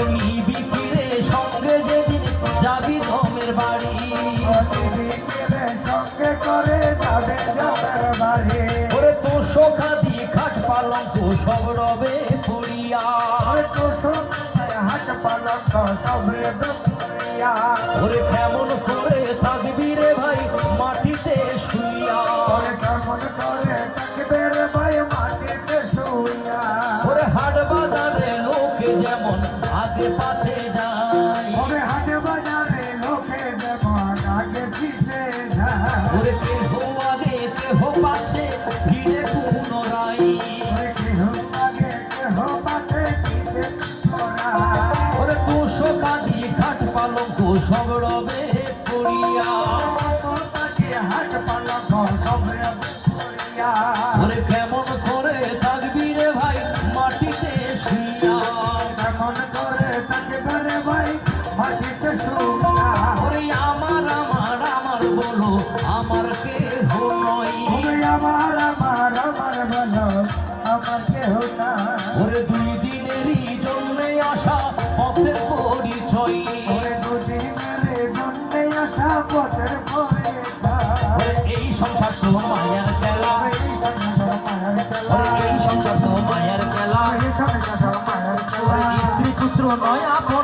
ওরে নিবি ফিরে সঙ্গে যেদিন যাবি ধমের বাড়ি, সঙ্গে করে যাবে জমের বাড়ি। ওরে তোষো খাদি খাট পালঙ্ক সব রবে পড়িয়া, হাট পালঙ্ক সব রবে পড়িয়া। ওরে কেমন করে থাকবি রে ভাই মাটিতে শুইয়া, ওরে কেমন করে থাকবে রে ভাই মাটিতে শুইয়া। ওরে হাট বাজারে লোকে যেমন আগে পাছে যায়, ওরে হাট বাজারে লোকে যেমন আগে পিছে যায়। ওরে কেহ আগে কেহ পাছে ফিরে পুনরায়, ওরে কেহ আগে কেহ পাছে পিছে পুনরায়। ওরে তোষো খাদি খাট পালঙ্ক সব রবে পড়িয়া, হাট পালঙ্ক সব রবে পড়িয়া। ওরে কেমন করে থাকবি রে ভাই মাটিতে শুইয়া, কেমন করে থাকবে রে ভাই মাটিতে শুইয়া। ওরে আমার আমার আমার বলো আমার কেহ নয়, ওরে আমার আমার আমার বলো আমার কেহ না। ওরে দুই দিনেরই জন্যে আসা পথের পরিচয়, ওরে দুদিনের জন্যে আসা পথের পরিচয়। ওরে এই সংসার তো মায়ার খেলা, এই সংসার মায়ের খেলা। ওরে এই সংসার তো মায়ার খেলা, এই সংসার মায়ের খেলা। ওরে স্ত্রী পুত্র নয় আপন